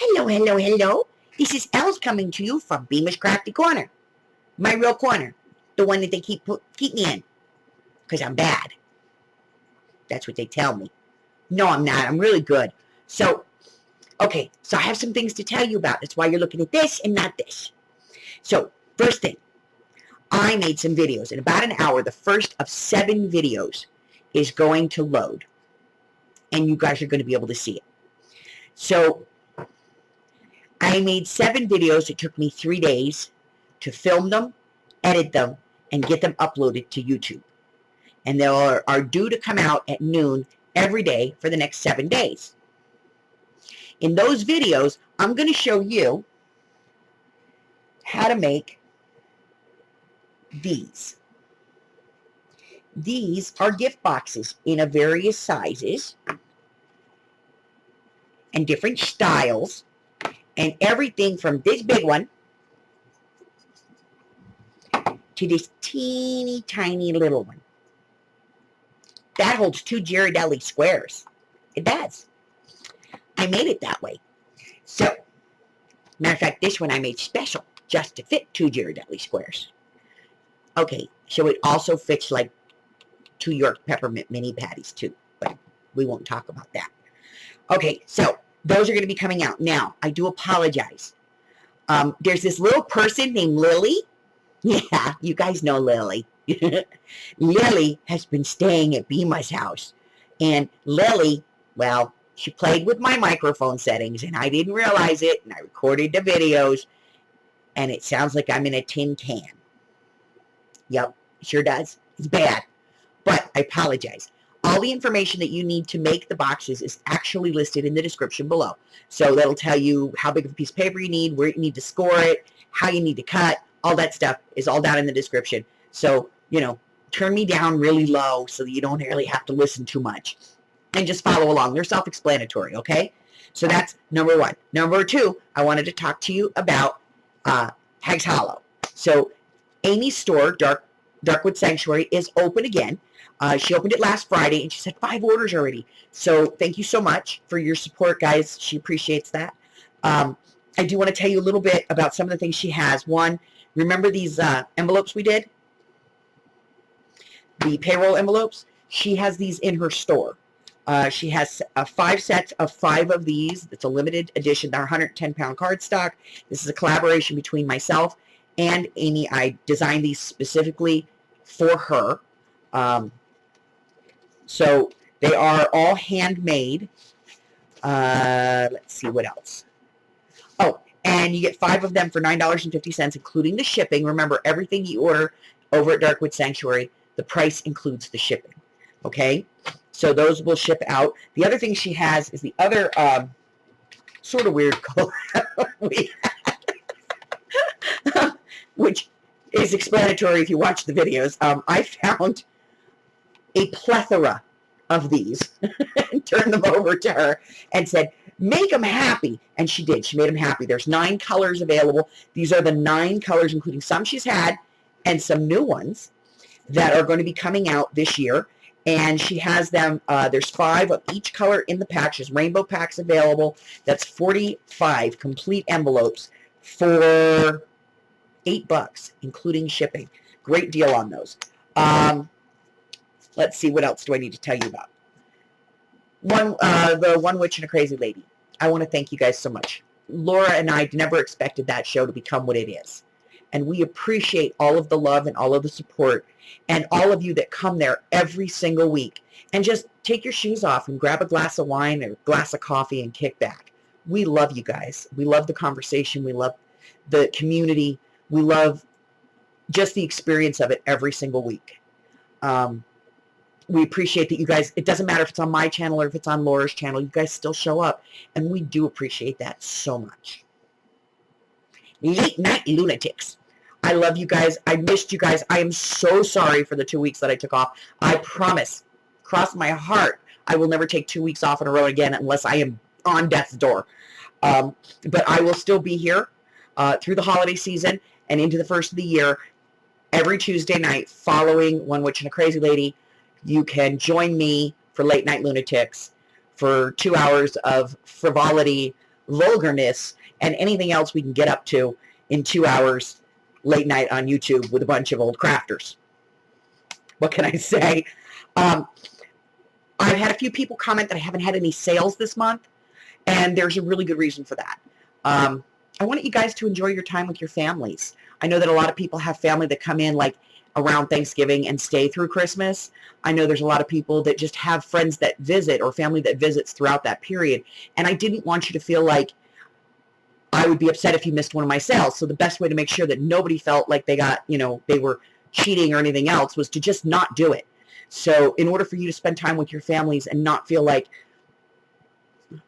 Hello, hello, hello. This is Els coming to you from Beamish Crafty Corner. My real corner. The one that they keep me in. Because I'm bad. That's what they tell me. No, I'm not. I'm really good. So I have some things to tell you about. That's why you're looking at this and not this. So, first thing. I made some videos. In about an hour, the first of 7 videos is going to load. And you guys are going to be able to see it. So, I made 7 videos. It took me 3 days to film them, edit them, and get them uploaded to YouTube. And they are due to come out at noon every day for the next 7 days. In those videos, I'm going to show you how to make these. These are gift boxes in various sizes and different styles, and everything from this big one to this teeny tiny little one. That holds 2 Ghirardelli squares. It does. I made it that way. So, matter of fact, this one I made special just to fit 2 Ghirardelli squares. Okay, so it also fits like 2 York peppermint mini patties too, but we won't talk about that. Okay, so those are going to be coming out. Now, I do apologize. There's this little person named Lily. Yeah, you guys know Lily. Lily has been staying at Beema's house. And Lily, well, she played with my microphone settings, and I didn't realize it, and I recorded the videos, and it sounds like I'm in a tin can. Yep, it sure does. It's bad. But I apologize. All the information that you need to make the boxes is actually listed in the description below. So that'll tell you how big of a piece of paper you need, where you need to score it, how you need to cut. All that stuff is all down in the description. So, turn me down really low so that you don't really have to listen too much. And just follow along. They're self-explanatory, okay? So that's number 1. Number 2, I wanted to talk to you about Hags Hollow. So Amy's store, Darkwood Sanctuary, is open again. She opened it last Friday, and she said 5 orders already. So thank you so much for your support, guys. She appreciates that. I do want to tell you a little bit about some of the things she has. One, remember these envelopes we did? The payroll envelopes? She has these in her store. She has 5 sets of 5 of these. It's a limited edition. They're 110-pound cardstock. This is a collaboration between myself and Amy. I designed these specifically for her. So they are all handmade. Let's see what else. Oh, and you get 5 of them for $9.50, including the shipping. Remember, everything you order over at Darkwood Sanctuary, the price includes the shipping. Okay? So those will ship out. The other thing she has is the other sort of weird color we had, which is explanatory if you watch the videos. I found a plethora of these and turned them over to her and said, make them happy. And she did. She made them happy. There's 9 colors available. These are the 9 colors, including some she's had and some new ones that are going to be coming out this year. And she has them, there's 5 of each color in the pack. There's rainbow packs available. That's 45 complete envelopes for $8, including shipping. Great deal on those. Let's see, what else do I need to tell you about? The One Witch and a Crazy Lady. I want to thank you guys so much. Laura and I never expected that show to become what it is. And we appreciate all of the love and all of the support and all of you that come there every single week and just take your shoes off and grab a glass of wine or a glass of coffee and kick back. We love you guys. We love the conversation. We love the community. We love just the experience of it every single week. We appreciate that you guys, it doesn't matter if it's on my channel or if it's on Laura's channel, you guys still show up. And we do appreciate that so much. Late Night Lunatics. I love you guys. I missed you guys. I am so sorry for the 2 weeks that I took off. I promise, cross my heart, I will never take 2 weeks off in a row again unless I am on death's door. But I will still be here through the holiday season and into the first of the year. Every Tuesday night following One Witch and a Crazy Lady, you can join me for Late Night Lunatics for 2 hours of frivolity, vulgarness and anything else we can get up to in 2 hours late night on YouTube with a bunch of old crafters. What can I say? I've had a few people comment that I haven't had any sales this month, and there's a really good reason for that. I want you guys to enjoy your time with your families. I know that a lot of people have family that come in like around Thanksgiving and stay through Christmas. I know there's a lot of people that just have friends that visit or family that visits throughout that period. And I didn't want you to feel like I would be upset if you missed one of my sales. So the best way to make sure that nobody felt like they got, they were cheating or anything else was to just not do it. So in order for you to spend time with your families and not feel like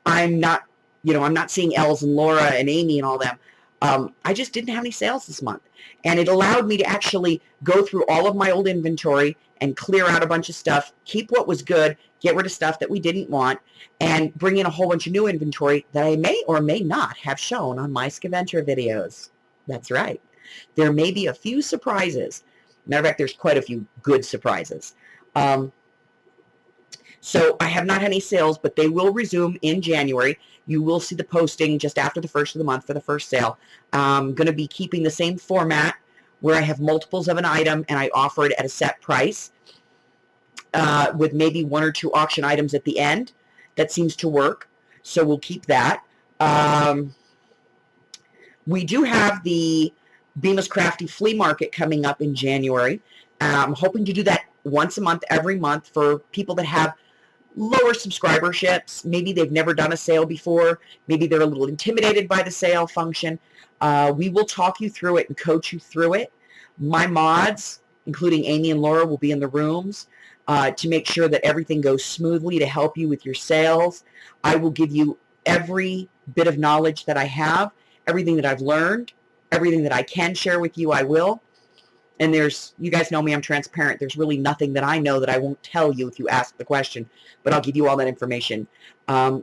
I'm not seeing Els and Laura and Amy and all them, I just didn't have any sales this month. And it allowed me to actually go through all of my old inventory and clear out a bunch of stuff, keep what was good, get rid of stuff that we didn't want, and bring in a whole bunch of new inventory that I may or may not have shown on my Scaventure videos. That's right. There may be a few surprises. Matter of fact, there's quite a few good surprises. So I have not had any sales, but they will resume in January. You will see the posting just after the first of the month for the first sale. I'm going to be keeping the same format where I have multiples of an item and I offer it at a set price with maybe 1 or 2 auction items at the end. That seems to work, so we'll keep that. We do have the Bemis Crafty Flea Market coming up in January. I'm hoping to do that once a month, every month, for people that have lower subscriberships. Maybe they've never done a sale before. Maybe they're a little intimidated by the sale function. We will talk you through it and coach you through it. My mods, including Amy and Laura, will be in the rooms to make sure that everything goes smoothly to help you with your sales. I will give you every bit of knowledge that I have, everything that I've learned, everything that I can share with you, I will. And you guys know me, I'm transparent. There's really nothing that I know that I won't tell you if you ask the question, but I'll give you all that information.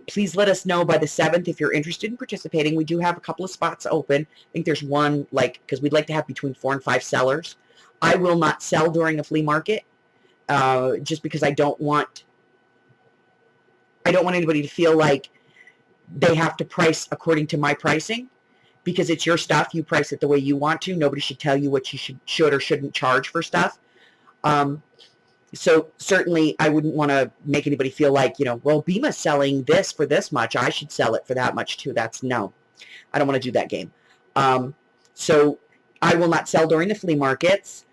Please let us know by the 7th if you're interested in participating. We do have a couple of spots open. I think there's one, because we'd like to have between 4 and 5 sellers. I will not sell during a flea market, just because I don't want anybody to feel like they have to price according to my pricing. Because it's your stuff, you price it the way you want to. Nobody should tell you what you should or shouldn't charge for stuff. So certainly I wouldn't want to make anybody feel like, well, Bima's selling this for this much, I should sell it for that much too. No, I don't want to do that game. So I will not sell during the flea markets.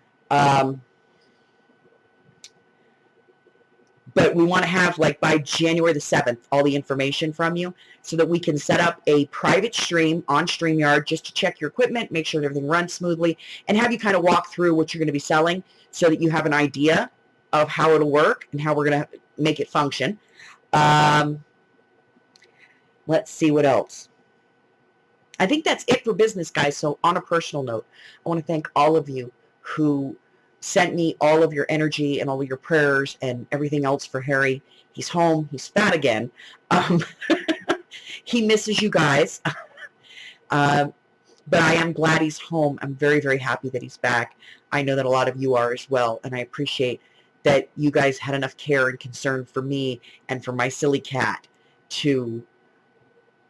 But we want to have, by January the 7th, all the information from you so that we can set up a private stream on StreamYard just to check your equipment, make sure that everything runs smoothly, and have you kind of walk through what you're going to be selling so that you have an idea of how it'll work and how we're going to make it function. Let's see what else. I think that's it for business, guys. So on a personal note, I want to thank all of you who sent me all of your energy and all of your prayers and everything else for Harry. He's home. He's fat again. He misses you guys. But I am glad he's home. I'm very, very happy that he's back. I know that a lot of you are as well, and I appreciate that you guys had enough care and concern for me and for my silly cat to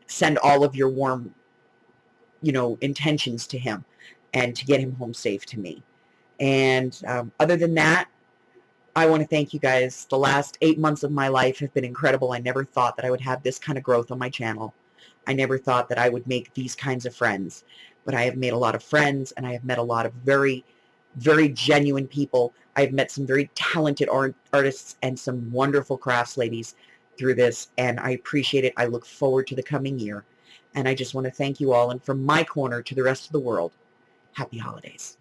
send all of your warm, intentions to him and to get him home safe to me. And other than that, I want to thank you guys. The last 8 months of my life have been incredible. I never thought that I would have this kind of growth on my channel. I never thought that I would make these kinds of friends. But I have made a lot of friends, and I have met a lot of very, very genuine people. I have met some very talented artists and some wonderful crafts ladies through this, and I appreciate it. I look forward to the coming year. And I just want to thank you all. And from my corner to the rest of the world, happy holidays.